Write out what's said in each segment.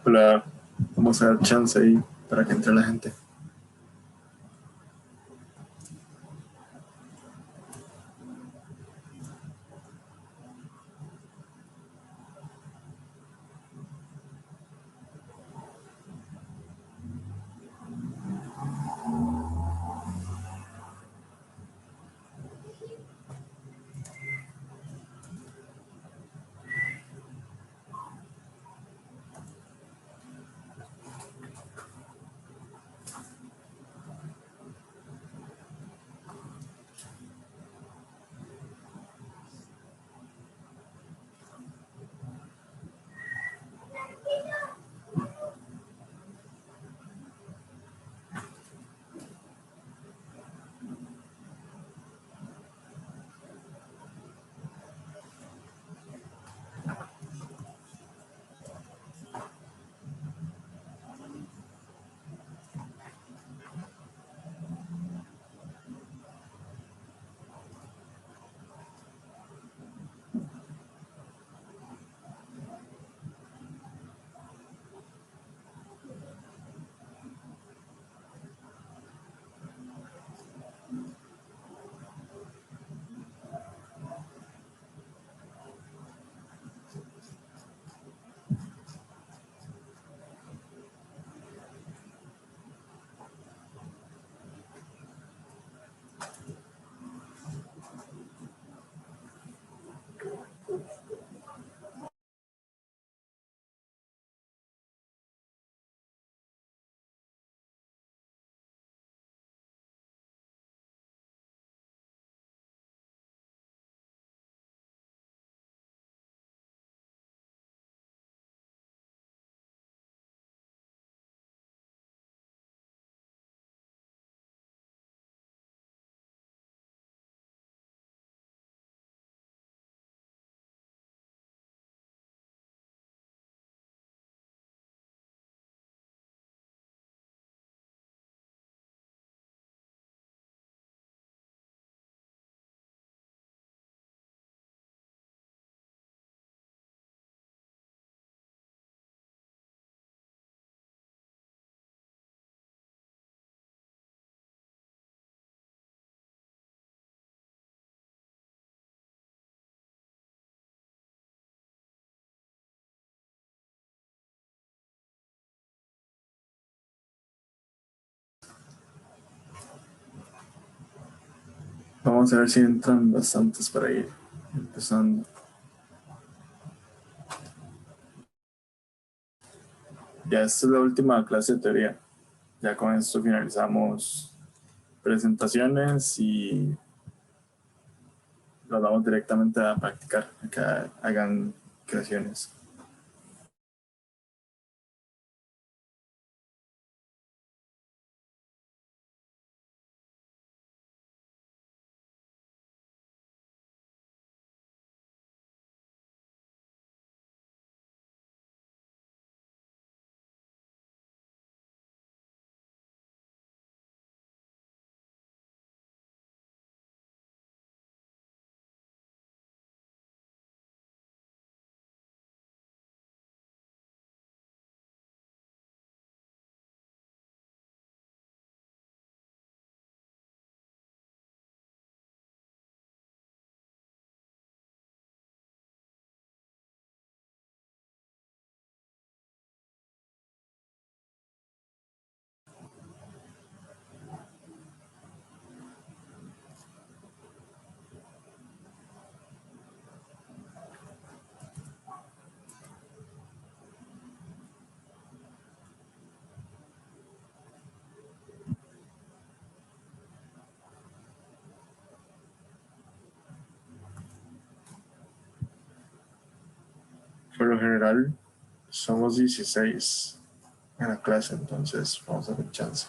Hola, vamos a dar chance ahí para que entre la gente. Vamos a ver si entran bastantes para ir empezando. Ya esta es la última clase de teoría. Ya con esto finalizamos presentaciones y los vamos directamente a practicar, a que hagan creaciones. Por lo general, somos 16 en la clase, entonces vamos a dar chance.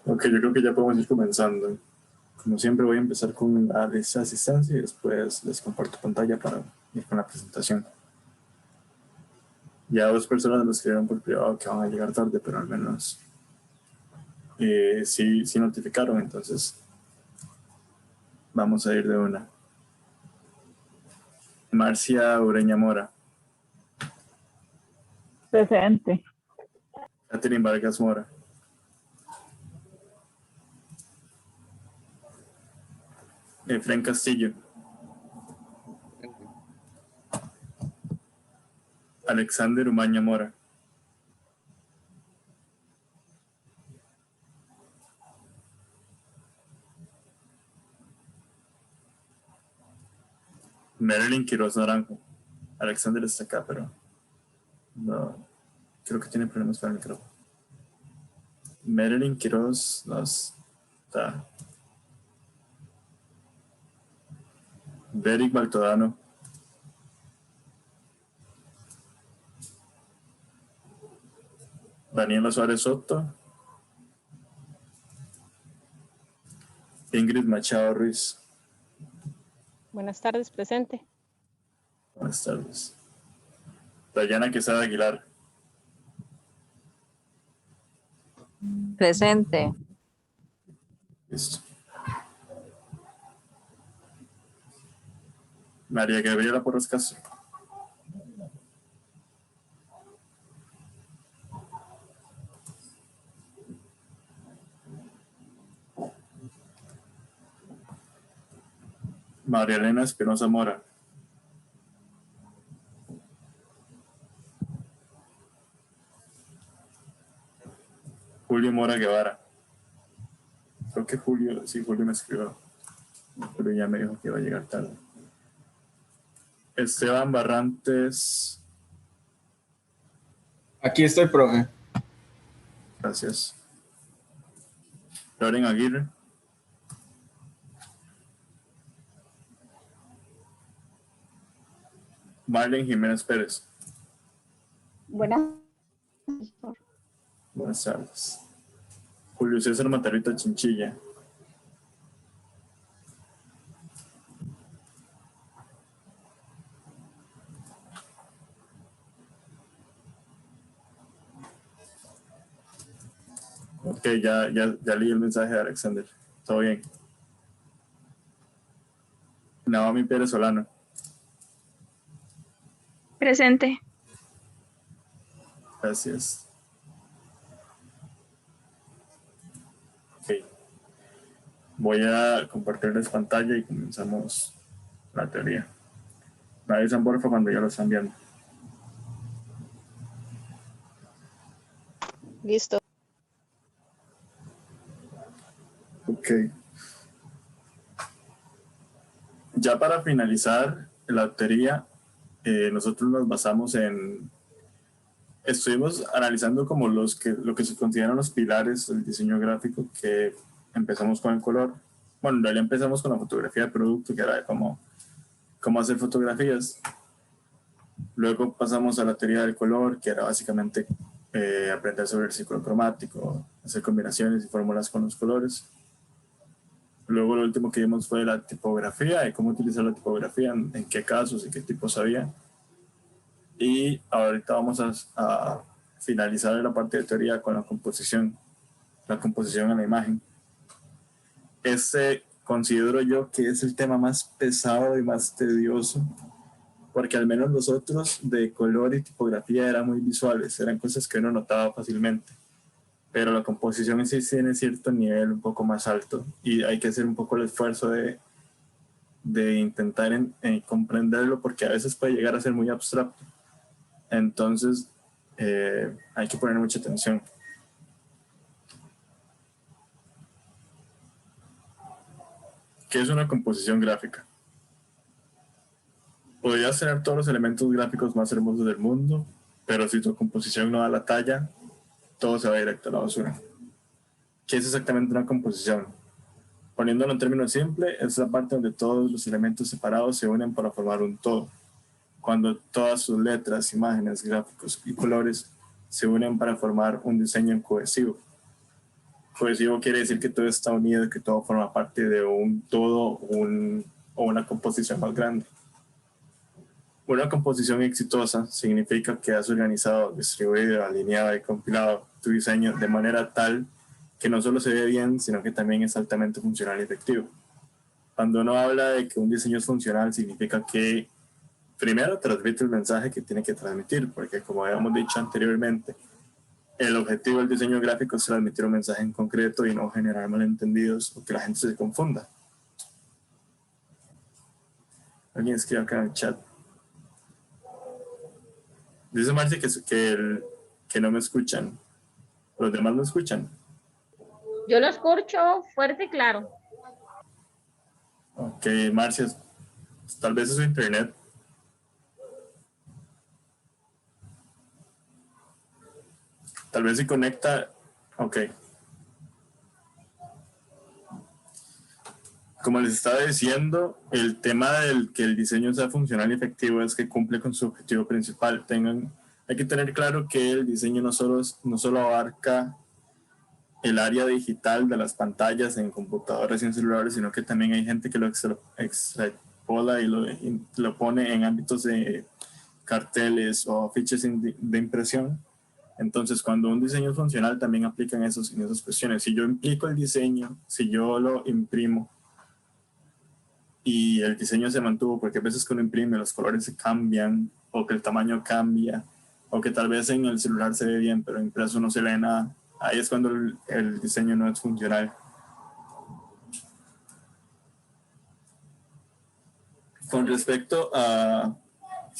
Ok, yo creo que ya podemos ir comenzando. Como siempre voy a empezar con la asistencia y después les comparto pantalla para ir con la presentación. Ya 2 personas me escribieron por privado que van a llegar tarde, pero al menos sí notificaron, entonces vamos a ir de una. Marcia Ureña Mora. Presente. Catherine Vargas Mora. Efren Castillo. Alexander Umaña Mora. Marilyn Quiroz Naranjo. Alexander está acá, pero no, creo que tiene problemas con el micrófono. Marilyn Quiroz no está. Derek Baltodano. Daniela Suárez Soto. Ingrid Machado Ruiz. Buenas tardes, presente. Buenas tardes. Dayana Quesada Aguilar. Presente. Listo. María Gabriela Porras Castro. María Elena Espinosa Mora. Julio Mora Guevara. Creo que Julio me escribió, pero ya me dijo que iba a llegar tarde. Esteban Barrantes. Aquí estoy, profe. Gracias. Loren Aguirre. Marlene Jiménez Pérez. Buenas. Buenas tardes. Julio César Matarrita Chinchilla. Ok, ya leí el mensaje de Alexander. Todo bien. Naomi Pérez Solano. Presente. Gracias. Ok. Voy a compartirles pantalla y comenzamos la teoría. Me avisan porfa cuando ya lo están viendo. Listo. Ok. Ya para finalizar la teoría, nosotros nos basamos estuvimos analizando como lo que se consideran los pilares del diseño gráfico, que empezamos con el color. Bueno, en realidad empezamos con la fotografía de producto, que era de cómo hacer fotografías. Luego pasamos a la teoría del color, que era básicamente aprender sobre el ciclo cromático, hacer combinaciones y fórmulas con los colores. Luego lo último que vimos fue la tipografía y cómo utilizar la tipografía, en qué casos y qué tipos había. Y ahorita vamos a finalizar la parte de teoría con la composición en la imagen. Considero yo que es el tema más pesado y más tedioso, porque al menos los otros de color y tipografía eran muy visuales, eran cosas que uno notaba fácilmente. Pero la composición en sí tiene cierto nivel un poco más alto y hay que hacer un poco el esfuerzo de intentar comprenderlo, porque a veces puede llegar a ser muy abstracto. Entonces hay que poner mucha atención. ¿Qué es una composición gráfica? Podrías tener todos los elementos gráficos más hermosos del mundo, pero si tu composición no da la talla, todo se va directo a la basura. ¿Qué es exactamente una composición? Poniéndolo en términos simples, es la parte donde todos los elementos separados se unen para formar un todo. Cuando todas sus letras, imágenes, gráficos y colores se unen para formar un diseño cohesivo. Cohesivo quiere decir que todo está unido, que todo forma parte de un todo o una composición más grande. Una composición exitosa significa que has organizado, distribuido, alineado y compilado tu diseño de manera tal que no solo se ve bien, sino que también es altamente funcional y efectivo. Cuando uno habla de que un diseño es funcional, significa que primero transmite el mensaje que tiene que transmitir, porque como habíamos dicho anteriormente, el objetivo del diseño gráfico es transmitir un mensaje en concreto y no generar malentendidos o que la gente se confunda. Alguien escribe acá en el chat. Dice Marcia que no me escuchan. ¿Los demás me escuchan? Yo lo escucho fuerte y claro. Ok, Marcia, tal vez es su internet. Tal vez si conecta. Ok. Como les estaba diciendo, el tema del que el diseño sea funcional y efectivo es que cumple con su objetivo principal. Hay que tener claro que el diseño no solo abarca el área digital de las pantallas en computadoras y en celulares, sino que también hay gente que lo extrapola y lo pone en ámbitos de carteles o fichas de impresión. Entonces, cuando un diseño es funcional, también aplican en esas cuestiones. Si yo implico el diseño, si yo lo imprimo y el diseño se mantuvo, porque a veces que uno imprime los colores se cambian o que el tamaño cambia o que tal vez en el celular se ve bien, pero impreso no se lee nada. Ahí es cuando el diseño no es funcional. Con respecto a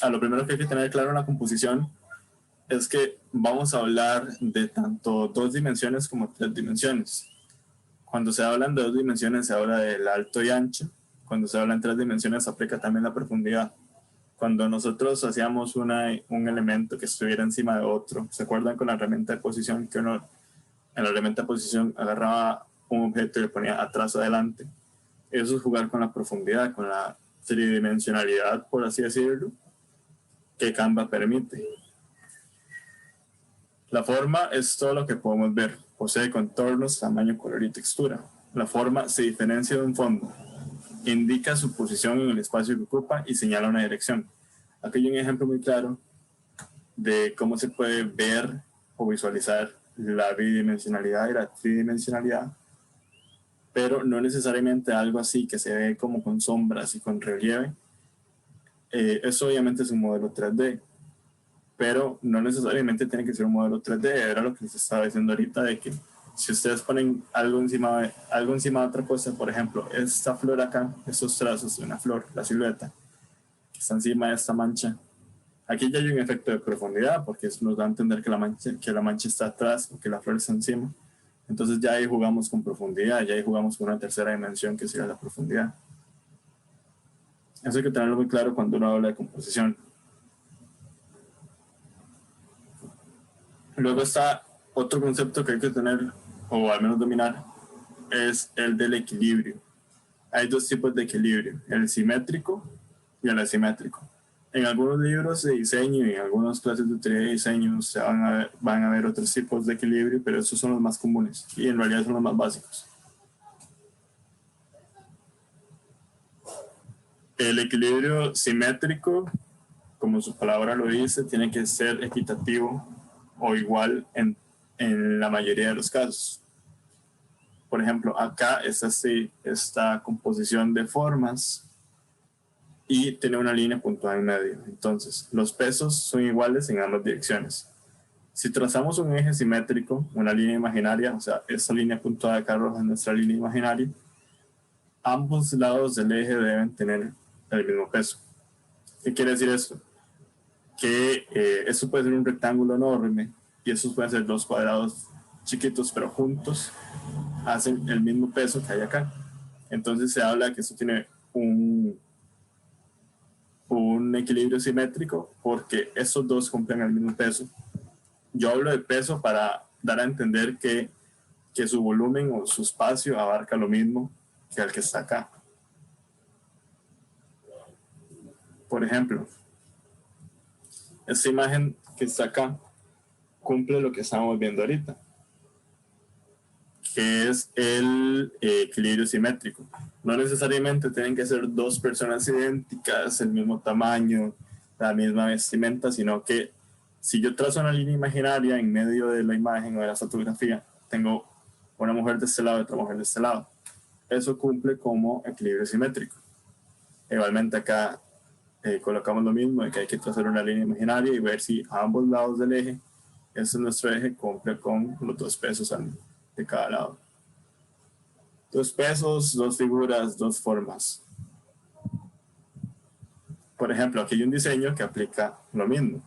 lo primero que hay que tener claro en la composición, es que vamos a hablar de tanto 2 dimensiones como 3 dimensiones. Cuando se hablan de 2 dimensiones se habla del alto y ancho. Cuando se habla en 3 dimensiones se aplica también la profundidad. Cuando nosotros hacíamos un elemento que estuviera encima de otro, ¿se acuerdan con la herramienta de posición que uno en la herramienta de posición agarraba un objeto y le ponía atrás o adelante? Eso es jugar con la profundidad, con la tridimensionalidad, por así decirlo, que Canva permite. La forma es todo lo que podemos ver. Posee contornos, tamaño, color y textura. La forma se diferencia de un fondo. Indica su posición en el espacio que ocupa y señala una dirección. Aquí hay un ejemplo muy claro de cómo se puede ver o visualizar la bidimensionalidad y la tridimensionalidad, pero no necesariamente algo así que se ve como con sombras y con relieve. Eso obviamente es un modelo 3D, pero no necesariamente tiene que ser un modelo 3D. Era lo que les estaba diciendo ahorita, de que si ustedes ponen algo encima de otra cosa, por ejemplo, esta flor acá, estos trazos de una flor, la silueta, que está encima de esta mancha, aquí ya hay un efecto de profundidad, porque eso nos da a entender que la mancha está atrás o que la flor está encima. Entonces ya ahí jugamos con profundidad, ya ahí jugamos con una tercera dimensión que sería la profundidad. Eso hay que tenerlo muy claro cuando uno habla de composición. Luego está otro concepto que hay que tener, o al menos dominar, es el del equilibrio. Hay 2 tipos de equilibrio, el simétrico y el asimétrico. En algunos libros de diseño y en algunas clases de teoría de diseño van a ver otros tipos de equilibrio, pero esos son los más comunes y en realidad son los más básicos. El equilibrio simétrico, como su palabra lo dice, tiene que ser equitativo o igual en la mayoría de los casos. Por ejemplo, acá es así, esta composición de formas y tiene una línea puntuada en medio. Entonces, los pesos son iguales en ambas direcciones. Si trazamos un eje simétrico, una línea imaginaria, o sea, esta línea puntuada acá roja es nuestra línea imaginaria, ambos lados del eje deben tener el mismo peso. ¿Qué quiere decir esto? Que esto puede ser un rectángulo enorme y estos pueden ser 2 cuadrados chiquitos, pero juntos hacen el mismo peso que hay acá. Entonces se habla que esto tiene un equilibrio simétrico porque estos 2 cumplen el mismo peso. Yo hablo de peso para dar a entender que su volumen o su espacio abarca lo mismo que el que está acá. Por ejemplo, esta imagen que está acá cumple lo que estamos viendo ahorita, que es el equilibrio simétrico. No necesariamente tienen que ser dos personas idénticas, el mismo tamaño, la misma vestimenta, sino que si yo trazo una línea imaginaria en medio de la imagen o de la fotografía, tengo una mujer de este lado y otra mujer de este lado. Eso cumple como equilibrio simétrico. Igualmente acá colocamos lo mismo, de que hay que trazar una línea imaginaria y ver si a ambos lados del eje, ese es nuestro eje, cumple con los dos pesos de cada lado. Dos pesos, dos figuras, dos formas. Por ejemplo, aquí hay un diseño que aplica lo mismo.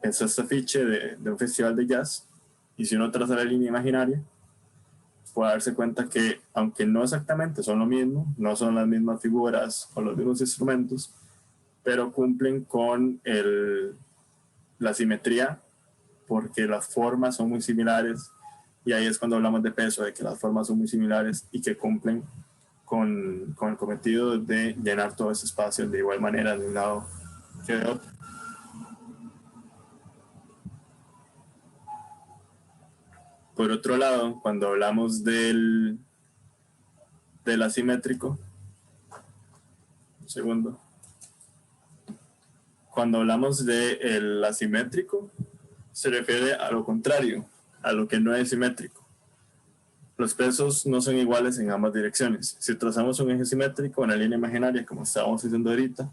Es este afiche de un festival de jazz, y si uno traza la línea imaginaria, puede darse cuenta que, aunque no exactamente son lo mismo, no son las mismas figuras o los mismos instrumentos, pero cumplen con la simetría, porque las formas son muy similares, y ahí es cuando hablamos de peso, de que las formas son muy similares y que cumplen con el cometido de llenar todo ese espacio de igual manera de un lado que de otro. Por otro lado, cuando hablamos del asimétrico, un segundo. Cuando hablamos del asimétrico, se refiere a lo contrario, a lo que no es simétrico. Los pesos no son iguales en ambas direcciones. Si trazamos un eje simétrico, una línea imaginaria, como estábamos diciendo ahorita,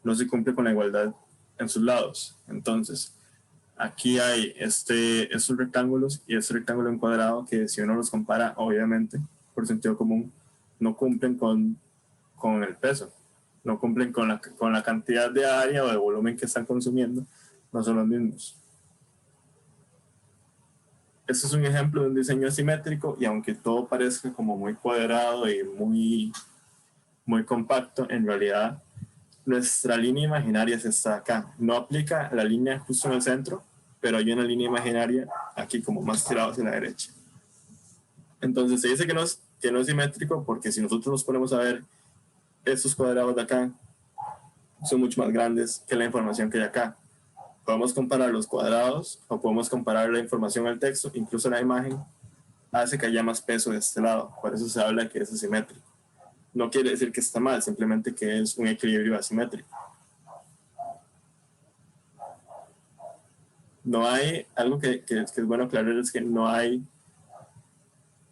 no se cumple con la igualdad en sus lados. Entonces, aquí hay estos rectángulos y este rectángulo en cuadrado que, si uno los compara, obviamente, por sentido común, no cumplen con el peso, no cumplen con la cantidad de área o de volumen que están consumiendo, no son los mismos. Este es un ejemplo de un diseño asimétrico, y aunque todo parezca como muy cuadrado y muy compacto, en realidad nuestra línea imaginaria es esta acá. No aplica la línea justo en el centro, pero hay una línea imaginaria aquí como más tirada hacia la derecha. Entonces se dice que no es simétrico porque si nosotros nos ponemos a ver, estos cuadrados de acá son mucho más grandes que la información que hay acá. Podemos comparar los cuadrados o podemos comparar la información al texto, incluso la imagen hace que haya más peso de este lado. Por eso se habla que es asimétrico. No quiere decir que está mal, simplemente que es un equilibrio asimétrico. No hay, algo que es bueno aclarar, es que no hay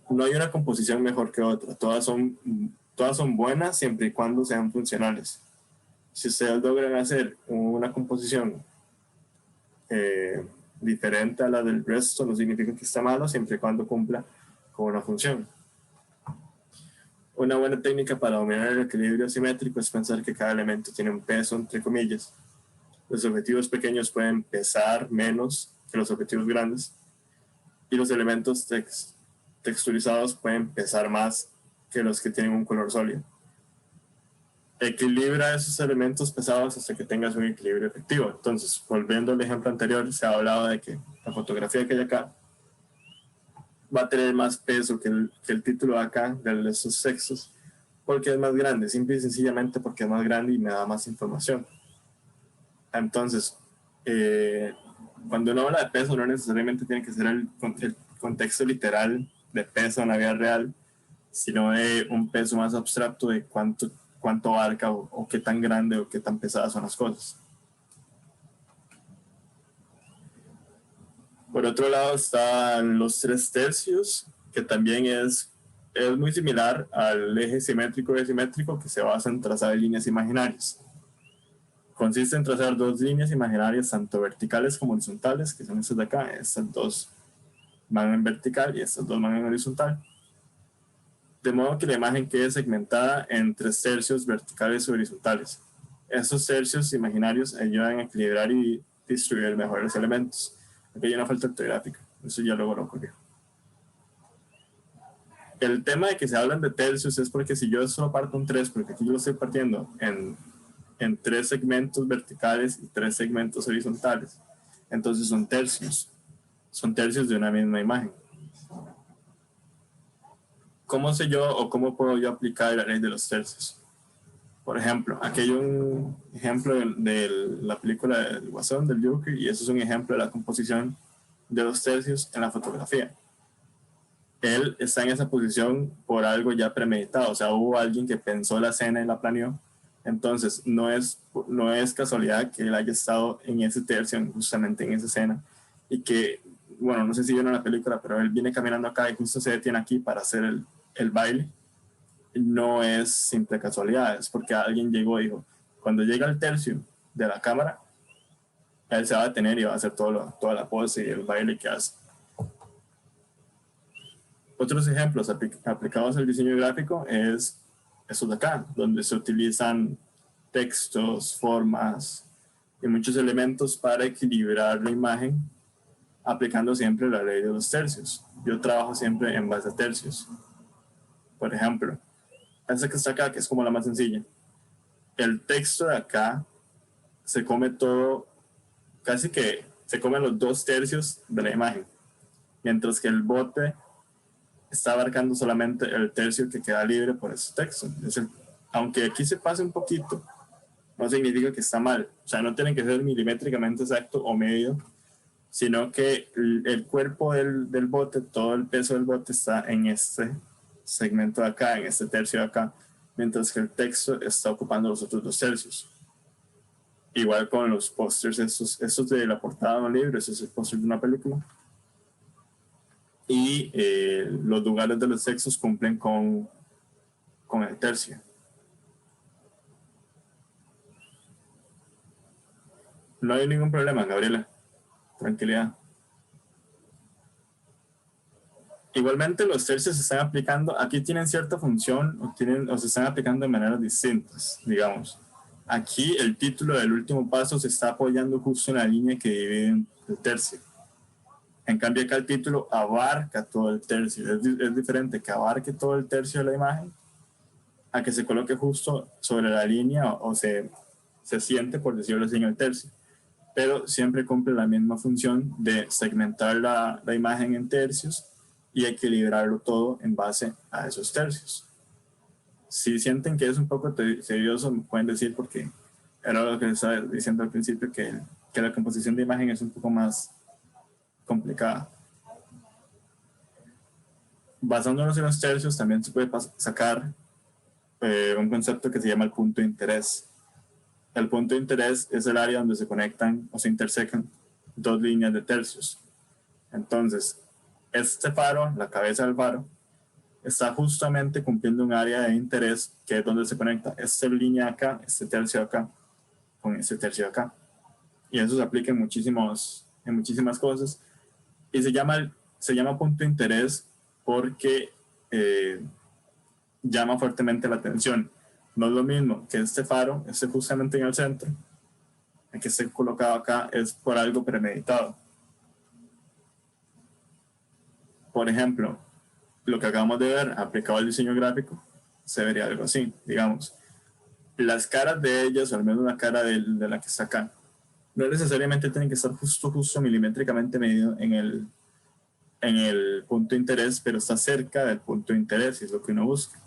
una composición mejor que otra. Todas son buenas siempre y cuando sean funcionales. Si ustedes logran hacer una composición diferente a la del resto, no significa que está malo, siempre y cuando cumpla con una función. Una buena técnica para dominar el equilibrio asimétrico es pensar que cada elemento tiene un peso, entre comillas. Los objetivos pequeños pueden pesar menos que los objetivos grandes, y los elementos texturizados pueden pesar más que los que tienen un color sólido. Equilibra esos elementos pesados hasta que tengas un equilibrio efectivo. Entonces, volviendo al ejemplo anterior, se ha hablado de que la fotografía que hay acá va a tener más peso que el título de acá, de esos textos, porque es más grande, simple y sencillamente porque es más grande y me da más información. Entonces, cuando uno habla de peso, no necesariamente tiene que ser el contexto literal de peso en la vida real, sino de un peso más abstracto de cuánto abarca o qué tan grande o qué tan pesadas son las cosas. Por otro lado están los 3/3, que también es muy similar al eje simétrico y asimétrico, que se basa en trazar líneas imaginarias. Consiste en trazar dos líneas imaginarias, tanto verticales como horizontales, que son estas de acá. Estas dos van en vertical y estas dos van en horizontal. De modo que la imagen quede segmentada en 3/3 verticales y horizontales. Estos tercios imaginarios ayudan a equilibrar y distribuir mejor los elementos. Aquí hay una falta ortográfica, eso ya luego lo corrijo. El tema de que se hablan de tercios es porque si yo solo parto en 3, porque aquí yo lo estoy partiendo en 3 segmentos verticales y 3 segmentos horizontales, entonces son tercios de una misma imagen. ¿Cómo sé yo o cómo puedo yo aplicar la ley de los tercios? Por ejemplo, aquí hay un ejemplo de la película del Guasón, del Joker, y eso es un ejemplo de la composición de los tercios en la fotografía. él está en esa posición por algo ya premeditado, o sea, hubo alguien que pensó la escena y la planeó. Entonces, no es casualidad que él haya estado en ese tercio, justamente en esa escena, y que, bueno, no sé si vieron la película, pero él viene caminando acá y justo se detiene aquí para hacer el baile. No es simple casualidad, es porque alguien llegó y dijo, cuando llega el tercio de la cámara, él se va a detener y va a hacer toda la pose y el baile que hace. Otros ejemplos aplicados al diseño gráfico es estos de acá, donde se utilizan textos, formas y muchos elementos para equilibrar la imagen, aplicando siempre la ley de los tercios. Yo trabajo siempre en base a tercios. Por ejemplo, esta que está acá, que es como la más sencilla. El texto de acá se come todo, casi que se comen los 2/3 de la imagen, mientras que el bote está abarcando solamente el tercio que queda libre por ese texto. Aunque aquí se pase un poquito, no significa que está mal. O sea, no tiene que ser milimétricamente exacto o medio, sino que el cuerpo del bote, todo el peso del bote está en este segmento de acá, en este tercio de acá, mientras que el texto está ocupando los otros 2/3. Igual con los pósters, estos de la portada de un libro, ese es el póster de una película. Y los lugares de los textos cumplen con el tercio. No hay ningún problema, Gabriela. Tranquilidad. Igualmente los tercios se están aplicando, aquí tienen cierta función o se están aplicando de maneras distintas, digamos. Aquí el título del último paso se está apoyando justo en la línea que divide el tercio. En cambio acá el título abarca todo el tercio. Es diferente que abarque todo el tercio de la imagen a que se coloque justo sobre la línea o se siente, por decirlo así, en el tercio. Pero siempre cumple la misma función de segmentar la imagen en tercios y equilibrarlo todo en base a esos tercios. Si sienten que es un poco tedioso, me pueden decir, porque era lo que les estaba diciendo al principio, que la composición de imagen es un poco más complicada. Basándonos en los tercios, también se puede sacar un concepto que se llama el punto de interés. El punto de interés es el área donde se conectan o se intersecan dos líneas de tercios. Entonces, este faro, la cabeza del faro, está justamente cumpliendo un área de interés que es donde se conecta esta línea acá, este tercio acá, con este tercio acá. Y eso se aplica en muchísimas cosas. Y se llama punto de interés porque llama fuertemente la atención. No es lo mismo que este faro esté justamente en el centro, el que esté colocado acá es por algo premeditado. Por ejemplo, lo que acabamos de ver aplicado al diseño gráfico se vería algo así, digamos. Las caras de ellas, o al menos la cara de la que está acá, no necesariamente tienen que estar justo milimétricamente medido en el punto de interés, pero está cerca del punto de interés y es lo que uno busca.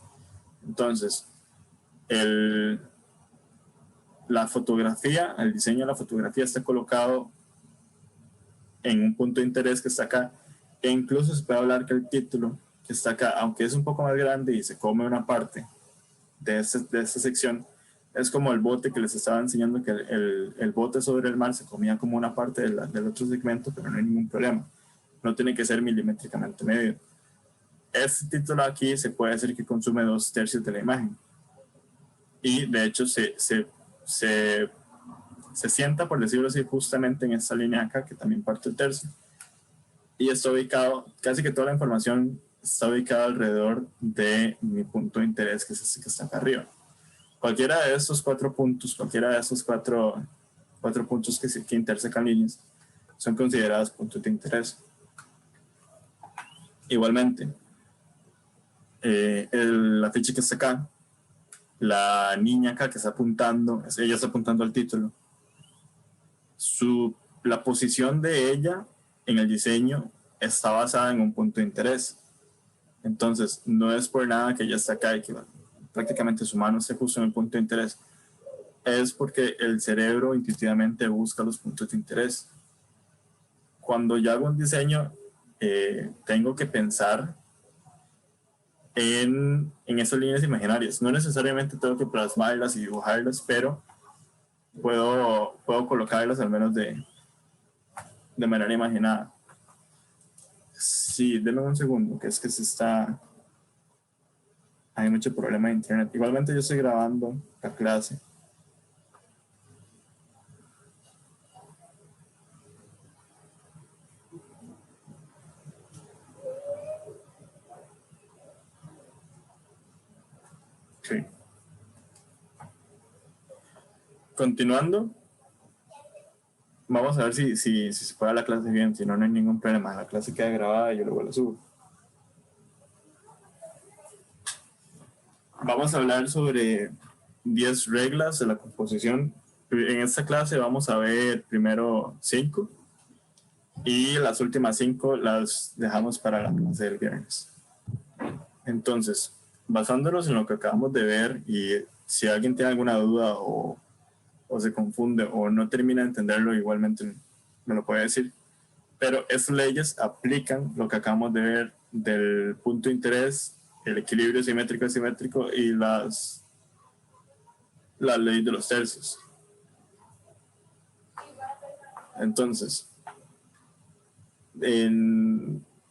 Entonces, la fotografía, el diseño de la fotografía está colocado en un punto de interés que está acá, e incluso se puede hablar que el título que está acá, aunque es un poco más grande y se come una parte de esta sección, es como el bote que les estaba enseñando, que el bote sobre el mar se comía como una parte del otro segmento, pero no hay ningún problema. No tiene que ser milimétricamente medio. Este título aquí se puede decir que consume 2/3 de la imagen. Y de hecho se sienta, por decirlo así, justamente en esta línea acá, que también parte el tercio. Y está ubicado, casi que toda la información está ubicada alrededor de mi punto de interés, que es este que está acá arriba. Cualquiera de estos 4 puntos, cualquiera de estos cuatro puntos que intersecan líneas, son considerados puntos de interés. Igualmente, la ficha que está acá, la niña acá que está apuntando, ella está apuntando al título. La posición de ella en el diseño está basada en un punto de interés. Entonces, no es por nada que ella está acá y que prácticamente su mano esté justo en el punto de interés. Es porque el cerebro intuitivamente busca los puntos de interés. Cuando yo hago un diseño, tengo que pensar en esas líneas imaginarias. No necesariamente tengo que plasmarlas y dibujarlas, pero puedo colocarlas al menos de manera imaginada. Sí, denme un segundo, que es que hay mucho problema de internet. Igualmente yo estoy grabando la clase. Ok. Continuando, vamos a ver si se puede la clase bien. Si no, no hay ningún problema. La clase queda grabada y yo luego la subo. Vamos a hablar sobre 10 reglas de la composición. En esta clase vamos a ver primero 5 y las últimas 5 las dejamos para la clase del viernes. Entonces, basándonos en lo que acabamos de ver, y si alguien tiene alguna duda o se confunde o no termina de entenderlo, igualmente me lo puede decir. Pero estas leyes aplican lo que acabamos de ver del punto de interés, el equilibrio simétrico y asimétrico y las leyes de los tercios. Entonces,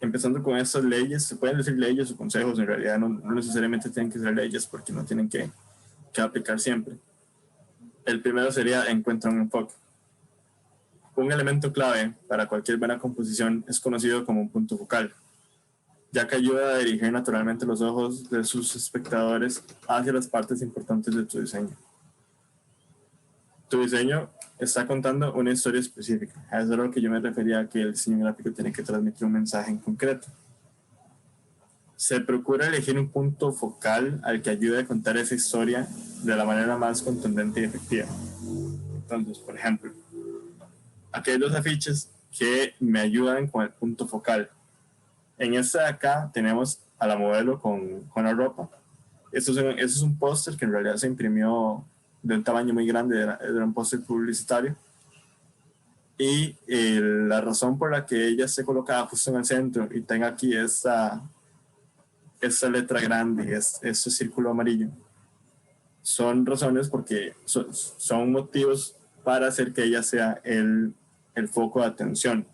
empezando con estas leyes, se pueden decir leyes o consejos, en realidad no necesariamente tienen que ser leyes porque no tienen que aplicar siempre. El primero sería encuentra un enfoque. Un elemento clave para cualquier buena composición es conocido como un punto focal, ya que ayuda a dirigir naturalmente los ojos de sus espectadores hacia las partes importantes de tu diseño. Tu diseño está contando una historia específica. A eso es a lo que yo me refería, que el diseño gráfico tiene que transmitir un mensaje en concreto. Se procura elegir un punto focal al que ayude a contar esa historia de la manera más contundente y efectiva. Entonces, por ejemplo, aquí hay 2 afiches que me ayudan con el punto focal. En este de acá tenemos a la modelo con la ropa. Esto es un póster que en realidad se imprimió de un tamaño muy grande, era un póster publicitario. Y la razón por la que ella esté colocada justo en el centro y tenga aquí esta letra grande, este círculo amarillo, son razones porque son motivos para hacer que ella sea el foco de atención.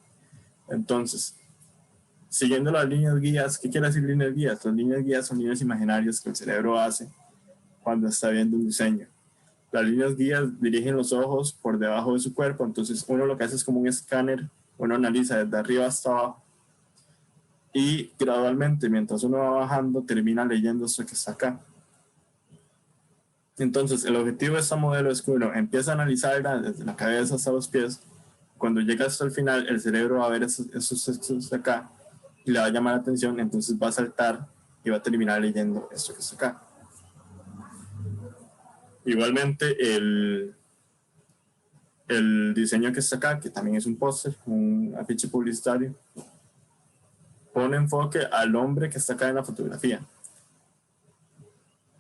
Entonces, siguiendo las líneas guías, ¿qué quiere decir líneas guías? Las líneas guías son líneas imaginarias que el cerebro hace cuando está viendo un diseño. Las líneas guías dirigen los ojos por debajo de su cuerpo, entonces uno lo que hace es como un escáner, uno analiza desde arriba hasta abajo y gradualmente, mientras uno va bajando, termina leyendo esto que está acá. Entonces, el objetivo de esta modelo es que uno empieza a analizarla desde la cabeza hasta los pies. Cuando llega hasta el final, el cerebro va a ver esos textos de acá y le va a llamar la atención, entonces va a saltar y va a terminar leyendo esto que está acá. Igualmente, el diseño que está acá, que también es un póster, un afiche publicitario, pone enfoque al hombre que está acá en la fotografía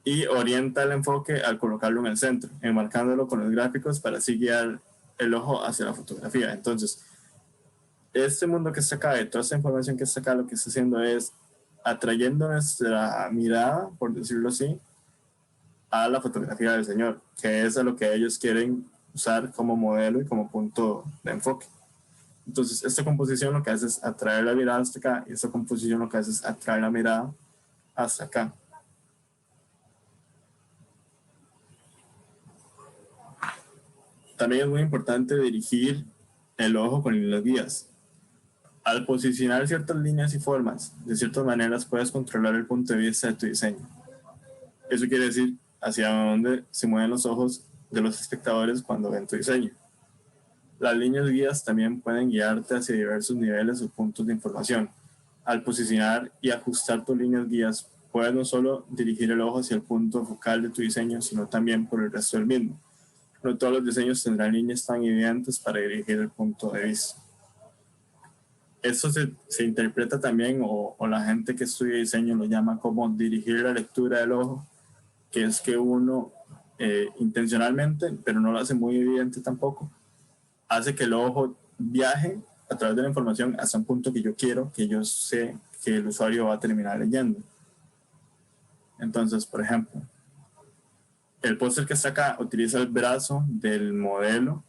y orienta el enfoque al colocarlo en el centro, enmarcándolo con los gráficos para así guiar el ojo hacia la fotografía. Entonces, este mundo que está acá, de toda esta información que está acá, lo que está haciendo es atrayendo nuestra mirada, por decirlo así, a la fotografía del Señor, que es a lo que ellos quieren usar como modelo y como punto de enfoque. Entonces, esta composición lo que hace es atraer la mirada hasta acá, y esta composición lo que hace es atraer la mirada hasta acá. También es muy importante dirigir el ojo con líneas guías. Al posicionar ciertas líneas y formas, de ciertas maneras puedes controlar el punto de vista de tu diseño. Eso quiere decir hacia dónde se mueven los ojos de los espectadores cuando ven tu diseño. Las líneas guías también pueden guiarte hacia diversos niveles o puntos de información. Al posicionar y ajustar tus líneas guías, puedes no solo dirigir el ojo hacia el punto focal de tu diseño, sino también por el resto del mismo. No todos los diseños tendrán líneas tan evidentes para dirigir el punto de vista. Esto se interpreta también, o la gente que estudia diseño lo llama como dirigir la lectura del ojo, que es que uno intencionalmente, pero no lo hace muy evidente tampoco, hace que el ojo viaje a través de la información hasta un punto que yo quiero, que yo sé que el usuario va a terminar leyendo. Entonces, por ejemplo, el póster que está acá utiliza el brazo del modelo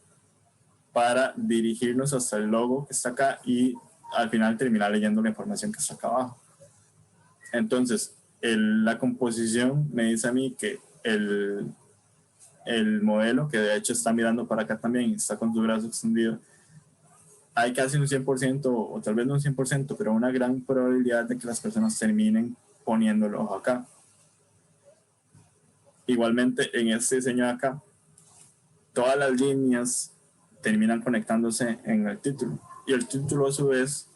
para dirigirnos hasta el logo que está acá y al final terminar leyendo la información que está acá abajo. Entonces, la composición me dice a mí que el modelo, que de hecho está mirando para acá también, está con su brazo extendido, hay casi un 100%, o tal vez no un 100%, pero una gran probabilidad de que las personas terminen poniendo el ojo acá. Igualmente, en este diseño de acá, todas las líneas terminan conectándose en el título. Y el título, a su vez,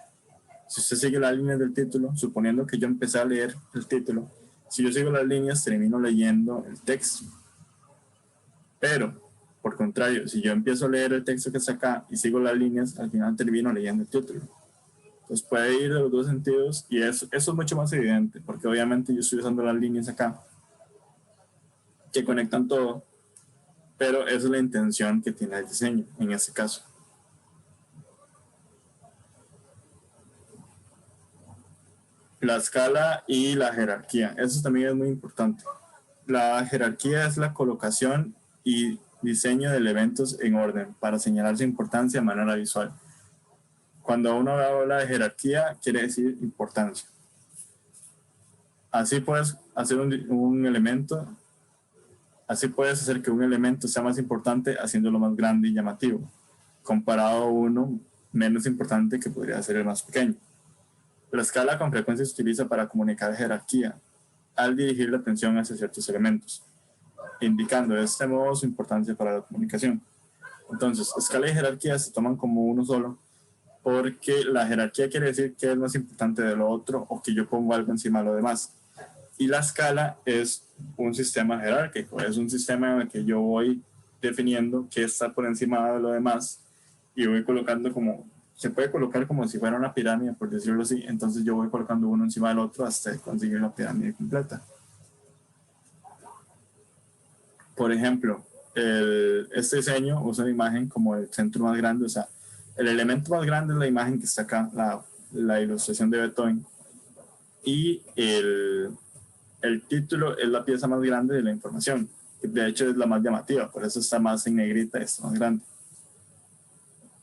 si usted sigue las líneas del título, suponiendo que yo empecé a leer el título, si yo sigo las líneas, termino leyendo el texto. Pero, por contrario, si yo empiezo a leer el texto que está acá y sigo las líneas, al final termino leyendo el título. Entonces puede ir de los dos sentidos y eso es mucho más evidente, porque obviamente yo estoy usando las líneas acá que conectan todo, pero esa es la intención que tiene el diseño en este caso. La escala y la jerarquía, eso también es muy importante. La jerarquía es la colocación y diseño de elementos en orden para señalar su importancia de manera visual. Cuando uno habla de jerarquía, quiere decir importancia. Así puedes hacer un elemento, así puedes hacer que un elemento sea más importante haciéndolo más grande y llamativo, comparado a uno menos importante que podría ser el más pequeño. La escala con frecuencia se utiliza para comunicar jerarquía al dirigir la atención hacia ciertos elementos, indicando de este modo su importancia para la comunicación. Entonces, escala y jerarquía se toman como uno solo, porque la jerarquía quiere decir que es más importante de lo otro o que yo pongo algo encima de lo demás. Y la escala es un sistema jerárquico, es un sistema en el que yo voy definiendo qué está por encima de lo demás y voy colocando como, se puede colocar como si fuera una pirámide, por decirlo así, entonces yo voy colocando uno encima del otro hasta conseguir la pirámide completa. Por ejemplo, este diseño usa una imagen como el centro más grande, o sea, el elemento más grande es la imagen que está acá, la ilustración de Beethoven, y el título es la pieza más grande de la información, que de hecho es la más llamativa, por eso está más en negrita, está más grande.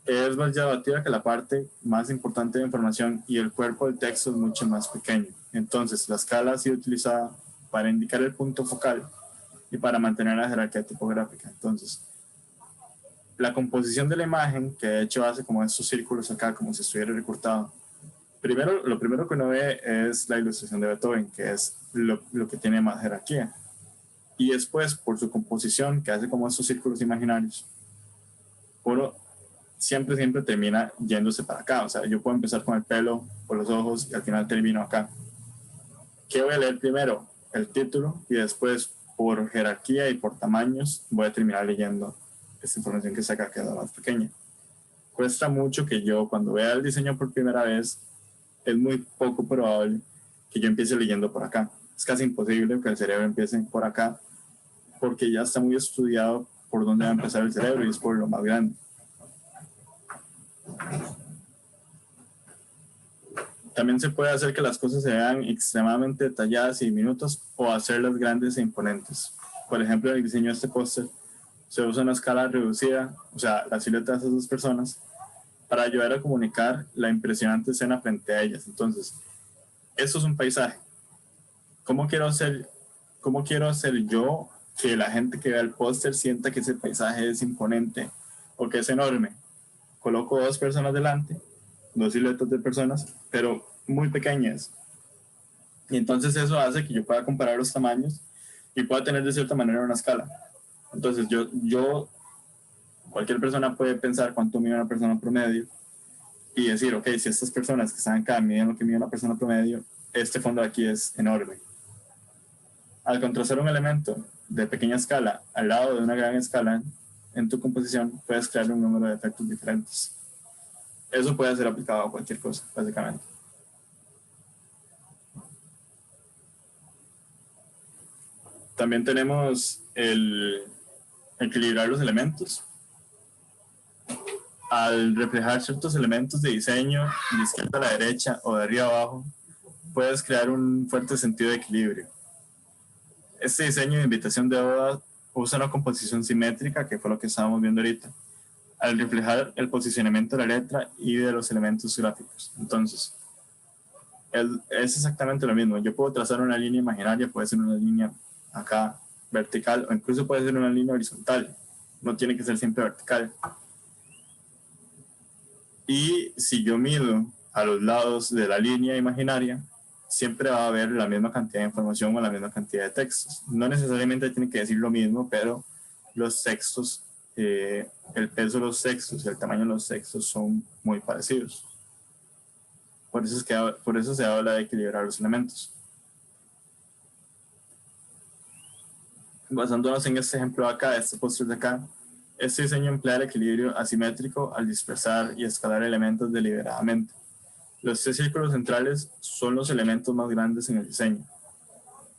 Es más llamativa que la parte más importante de la información y el cuerpo del texto es mucho más pequeño. Entonces, la escala ha sido utilizada para indicar el punto focal y para mantener la jerarquía tipográfica. Entonces, la composición de la imagen, que de hecho hace como estos círculos acá, como si estuviera recortado. Lo primero que uno ve es la ilustración de Beethoven, que es lo que tiene más jerarquía. Y después, por su composición, que hace como estos círculos imaginarios, uno siempre termina yéndose para acá. O sea, yo puedo empezar con el pelo, por los ojos, y al final termino acá. ¿Qué voy a leer primero? El título, y después, por jerarquía y por tamaños, voy a terminar leyendo esta información que saca queda más pequeña. Cuesta mucho que yo, cuando vea el diseño por primera vez, es muy poco probable que yo empiece leyendo por acá. Es casi imposible que el cerebro empiece por acá, porque ya está muy estudiado por dónde va a empezar el cerebro y es por lo más grande. También se puede hacer que las cosas se vean extremadamente detalladas y diminutas o hacerlas grandes e imponentes. Por ejemplo, en el diseño de este póster se usa una escala reducida, o sea, la silueta de esas dos personas, para ayudar a comunicar la impresionante escena frente a ellas. Entonces, esto es un paisaje. ¿Cómo quiero hacer yo que la gente que vea el póster sienta que ese paisaje es imponente o que es enorme? Coloco dos personas delante, dos siluetas de personas, pero muy pequeñas. Y entonces eso hace que yo pueda comparar los tamaños y pueda tener de cierta manera una escala. Entonces cualquier persona puede pensar cuánto mide una persona promedio y decir, ok, si estas personas que están acá miden lo que mide una persona promedio, este fondo de aquí es enorme. Al contrastar un elemento de pequeña escala al lado de una gran escala en tu composición, puedes crear un número de efectos diferentes. Eso puede ser aplicado a cualquier cosa, básicamente. También tenemos el equilibrar los elementos. Al reflejar ciertos elementos de diseño de izquierda a la derecha o de arriba a abajo, puedes crear un fuerte sentido de equilibrio. Este diseño de invitación de boda usa una composición simétrica, que fue lo que estábamos viendo ahorita, al reflejar el posicionamiento de la letra y de los elementos gráficos. Entonces, es exactamente lo mismo. Yo puedo trazar una línea imaginaria, puede ser una línea acá vertical, o incluso puede ser una línea horizontal. No tiene que ser siempre vertical. Y si yo mido a los lados de la línea imaginaria, siempre va a haber la misma cantidad de información o la misma cantidad de textos. No necesariamente tiene que decir lo mismo, pero los textos, el peso de los textos y el tamaño de los textos son muy parecidos. Por eso se habla de equilibrar los elementos. Basándonos en este ejemplo de acá, este póster de acá, este diseño emplea el equilibrio asimétrico al dispersar y escalar elementos deliberadamente. Los 3 círculos centrales son los elementos más grandes en el diseño,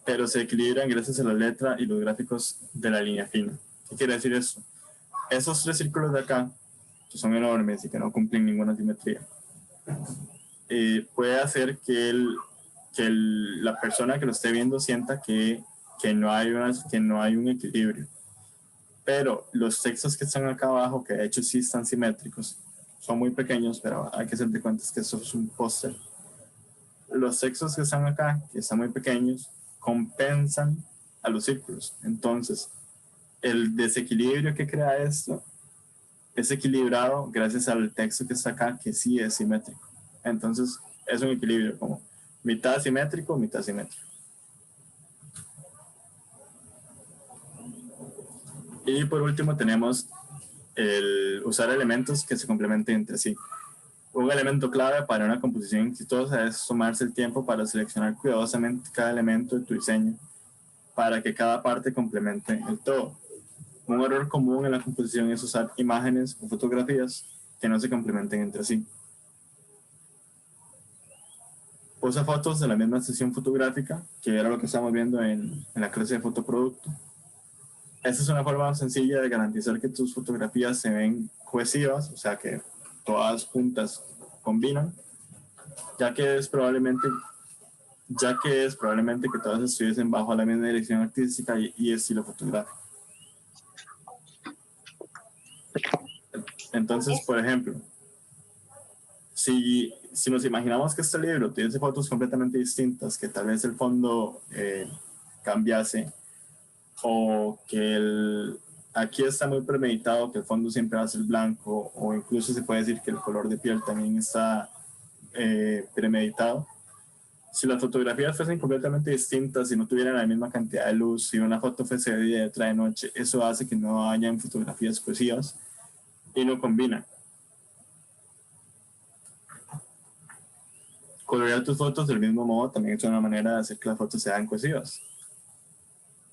pero se equilibran gracias a la letra y los gráficos de la línea fina. ¿Qué quiere decir esto? Esos 3 círculos de acá, que son enormes y que no cumplen ninguna simetría, puede hacer que la persona que lo esté viendo sienta que no hay un equilibrio. Pero los textos que están acá abajo, que de hecho sí están simétricos, son muy pequeños, pero hay que hacer de cuenta que esto es un póster. Los textos que están acá, que están muy pequeños, compensan a los círculos. Entonces, el desequilibrio que crea esto es equilibrado gracias al texto que está acá, que sí es simétrico. Entonces, es un equilibrio como mitad simétrico, mitad simétrico. Y por último tenemos el usar elementos que se complementen entre sí. Un elemento clave para una composición exitosa es tomarse el tiempo para seleccionar cuidadosamente cada elemento de tu diseño para que cada parte complemente el todo. Un error común en la composición es usar imágenes o fotografías que no se complementen entre sí. Usa fotos de la misma sesión fotográfica, que era lo que estamos viendo en la clase de fotoproducto. Esta es una forma sencilla de garantizar que tus fotografías se ven cohesivas, o sea que todas juntas combinan, ya que es probablemente que todas estuviesen bajo la misma dirección artística y estilo fotográfico. Entonces, por ejemplo, si nos imaginamos que este libro tiene fotos completamente distintas, que tal vez el fondo cambiase, o que aquí está muy premeditado que el fondo siempre va a ser blanco, o incluso se puede decir que el color de piel también está premeditado. Si las fotografías fuesen completamente distintas, si no tuvieran la misma cantidad de luz, si una foto fuese de día y otra de noche, eso hace que no hayan fotografías cohesivas y no combinan. Colorear tus fotos del mismo modo también es una manera de hacer que las fotos sean cohesivas.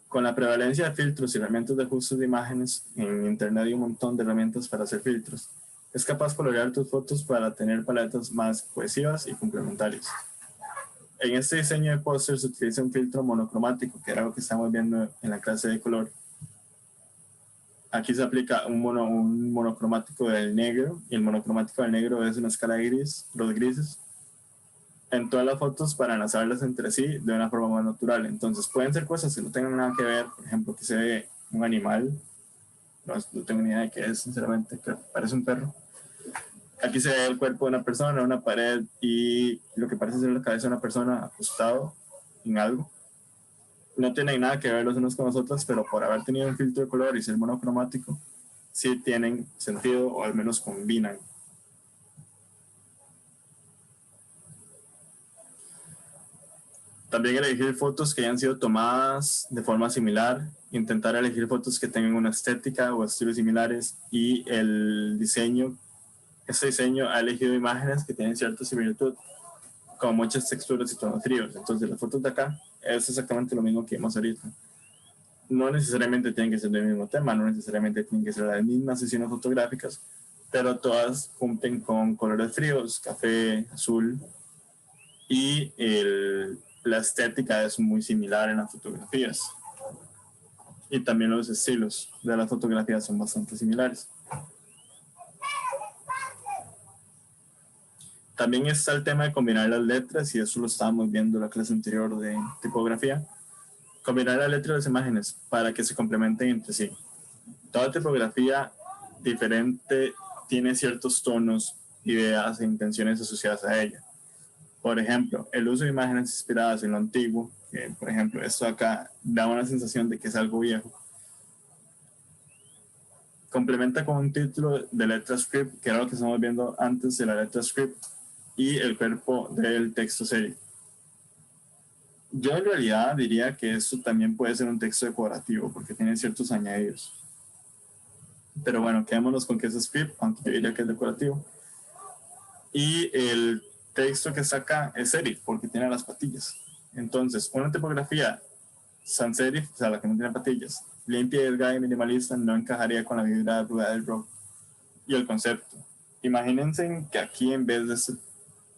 Con la prevalencia de filtros y herramientas de ajustes de imágenes, en internet hay un montón de herramientas para hacer filtros. Es capaz de colorear tus fotos para tener paletas más cohesivas y complementarias. En este diseño de póster se utiliza un filtro monocromático, que era lo que estamos viendo en la clase de color. Aquí se aplica un monocromático del negro, y el monocromático del negro es una escala de gris, los grises, en todas las fotos para enlazarlas entre sí de una forma más natural. Entonces pueden ser cosas que no tengan nada que ver, por ejemplo, que se ve un animal, no tengo ni idea de qué es, sinceramente, que parece un perro. Aquí se ve el cuerpo de una persona, una pared y lo que parece ser la cabeza de una persona acostado en algo. No tienen nada que ver los unos con los otros, pero por haber tenido un filtro de color y ser monocromático, sí tienen sentido o al menos combinan. También elegir fotos que hayan sido tomadas de forma similar, intentar elegir fotos que tengan una estética o estilos similares, y este diseño ha elegido imágenes que tienen cierta similitud, con muchas texturas y tonos fríos. Entonces las fotos de acá es exactamente lo mismo que vimos ahorita. No necesariamente tienen que ser del mismo tema, no necesariamente tienen que ser las mismas sesiones fotográficas, pero todas cumplen con colores fríos, café, azul, y la estética es muy similar en las fotografías. Y también los estilos de las fotografías son bastante similares. También está el tema de combinar las letras, y eso lo estábamos viendo en la clase anterior de tipografía. combinar la letra y las imágenes para que se complementen entre sí. Toda tipografía diferente tiene ciertos tonos, ideas e intenciones asociadas a ella. Por ejemplo, el uso de imágenes inspiradas en lo antiguo, que por ejemplo esto acá da una sensación de que es algo viejo, complementa con un título de letra script, que era lo que estamos viendo antes de la letra script, y el cuerpo del texto serie. Yo en realidad diría que esto también puede ser un texto decorativo, porque tiene ciertos añadidos. Pero bueno, quedémonos con que es script, aunque yo diría que es decorativo. Y el texto que está acá es serif, porque tiene las patillas. Entonces, una tipografía sans serif, o sea, la que no tiene patillas, limpia, delgada y minimalista, no encajaría con la vibra ruda del rock. Y el concepto. Imagínense que aquí, en vez de este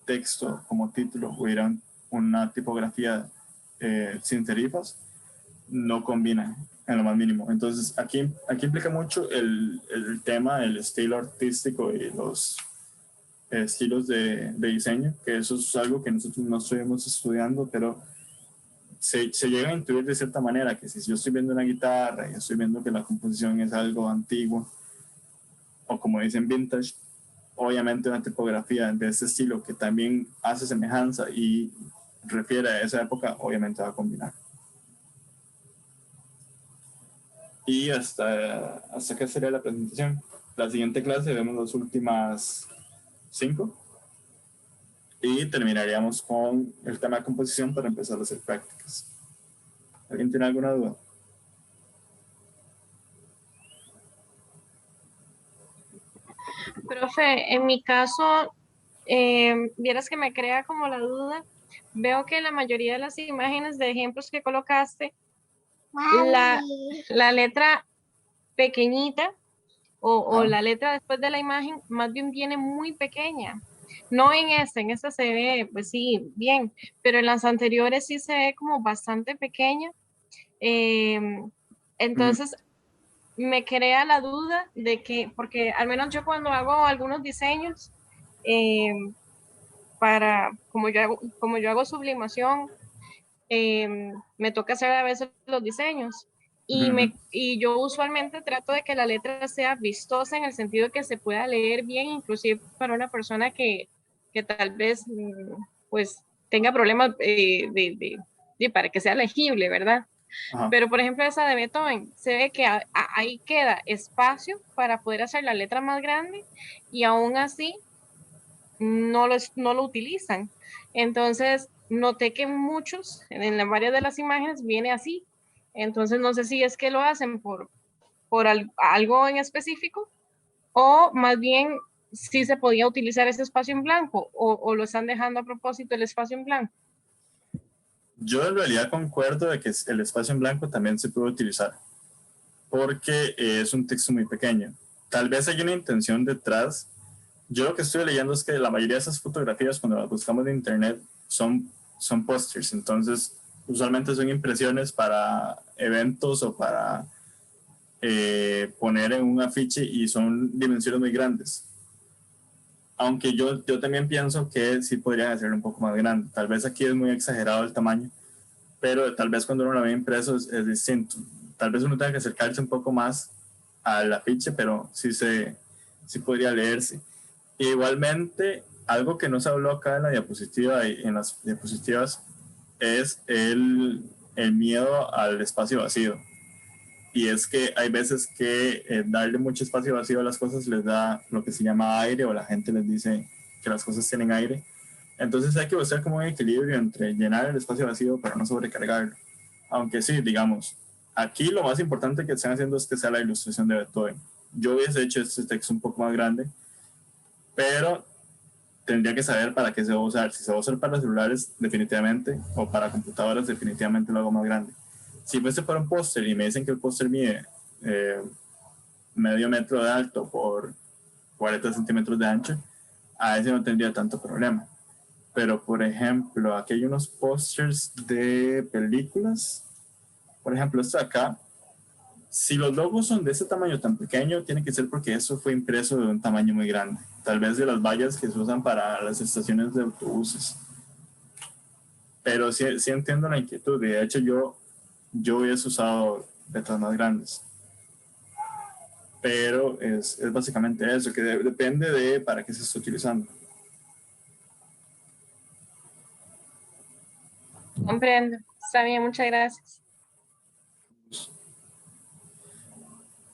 texto como título, hubiera una tipografía sin serifas, no combina en lo más mínimo. Entonces, aquí implica mucho el tema, el estilo artístico y los estilos de diseño, que eso es algo que nosotros no estuvimos estudiando, pero se llega a intuir de cierta manera que si yo estoy viendo una guitarra y estoy viendo que la composición es algo antiguo, o como dicen vintage, obviamente una tipografía de este estilo que también hace semejanza y refiere a esa época, obviamente va a combinar. Y hasta que sería la presentación. La siguiente clase vemos las últimas 5 y terminaríamos con el tema de composición para empezar a hacer prácticas. ¿Alguien tiene alguna duda? Profe, en mi caso, vieras que me crea como la duda. Veo que la mayoría de las imágenes de ejemplos que colocaste, la letra pequeñita o la letra después de la imagen más bien viene muy pequeña. No en esta se ve, pues sí, bien, pero en las anteriores sí se ve como bastante pequeña. Entonces, me crea la duda de que, porque al menos yo cuando hago algunos diseños, eh, como yo hago sublimación, me toca hacer a veces los diseños. Y yo usualmente trato de que la letra sea vistosa en el sentido que se pueda leer bien, inclusive para una persona que tal vez pues tenga problemas para que sea legible, ¿verdad? Ajá. Pero por ejemplo esa de Beethoven, se ve que ahí queda espacio para poder hacer la letra más grande y aún así no lo utilizan. Entonces, noté que muchos, en varias de las imágenes, viene así. Entonces, no sé si es que lo hacen por algo en específico o más bien si se podía utilizar ese espacio en blanco o lo están dejando a propósito el espacio en blanco. Yo en realidad concuerdo de que el espacio en blanco también se puede utilizar, porque es un texto muy pequeño. Tal vez hay una intención detrás. Yo lo que estoy leyendo es que la mayoría de esas fotografías, cuando las buscamos en internet, son pósters. Entonces, usualmente son impresiones para eventos o para poner en un afiche, y son dimensiones muy grandes. Aunque yo también pienso que sí podrían hacerlo un poco más grande. Tal vez aquí es muy exagerado el tamaño, pero tal vez cuando uno lo ve impreso es distinto. Tal vez uno tenga que acercarse un poco más al afiche, pero sí podría leerse. E igualmente, algo que no se habló acá en la diapositiva y en las diapositivas es el miedo al espacio vacío. Y es que hay veces que darle mucho espacio vacío a las cosas les da lo que se llama aire, o la gente les dice que las cosas tienen aire. Entonces hay que buscar como un equilibrio entre llenar el espacio vacío pero no sobrecargarlo. Aunque sí, digamos, aquí lo más importante que están haciendo es que sea la ilustración de Beethoven. Yo hubiese hecho este texto un poco más grande, pero tendría que saber para qué se va a usar. Si se va a usar para celulares, definitivamente, o para computadoras, definitivamente lo hago más grande. Si fuese para un póster y me dicen que el póster mide medio metro de alto por 40 centímetros de ancho, a ese no tendría tanto problema. Pero, por ejemplo, aquí hay unos pósters de películas. Por ejemplo, este de acá. Si los logos son de ese tamaño tan pequeño, tiene que ser porque eso fue impreso de un tamaño muy grande. Tal vez de las vallas que se usan para las estaciones de autobuses. Pero sí entiendo la inquietud. De hecho, yo yo hubiese usado letras más grandes. Pero es básicamente eso, que depende de para qué se está utilizando. Comprendo. Está bien, muchas gracias.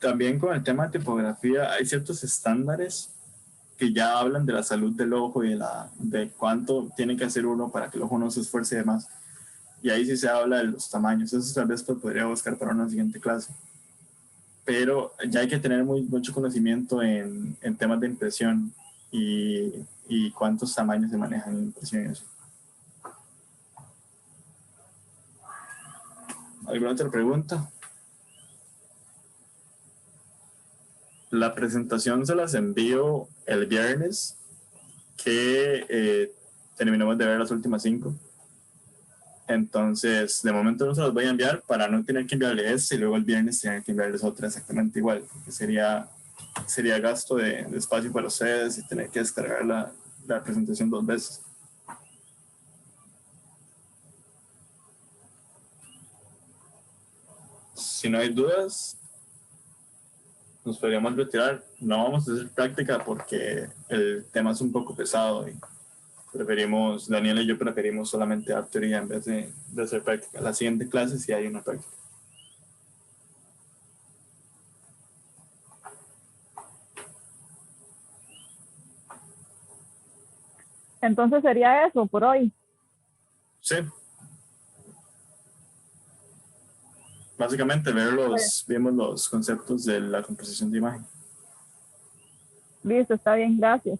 También con el tema de tipografía hay ciertos estándares que ya hablan de la salud del ojo y de cuánto tiene que hacer uno para que el ojo no se esfuerce de más. Y ahí sí se habla de los tamaños. Eso tal vez podría buscar para una siguiente clase. Pero ya hay que tener mucho conocimiento en temas de impresión y cuántos tamaños se manejan en impresión y eso. ¿Alguna otra pregunta? La presentación se las envío el viernes, que terminamos de ver las últimas 5. Entonces, de momento no se las voy a enviar para no tener que enviarle y luego el viernes tener que enviarles otra exactamente igual, porque sería gasto de espacio para ustedes y tener que descargar la presentación 2 veces. Si no hay dudas, nos podríamos retirar. No vamos a hacer práctica porque el tema es un poco pesado y Daniela y yo preferimos solamente dar teoría en vez de hacer práctica. La siguiente clase sí hay una práctica. Entonces sería eso por hoy. Sí. Básicamente vimos los conceptos de la composición de imagen. Listo, está bien, gracias.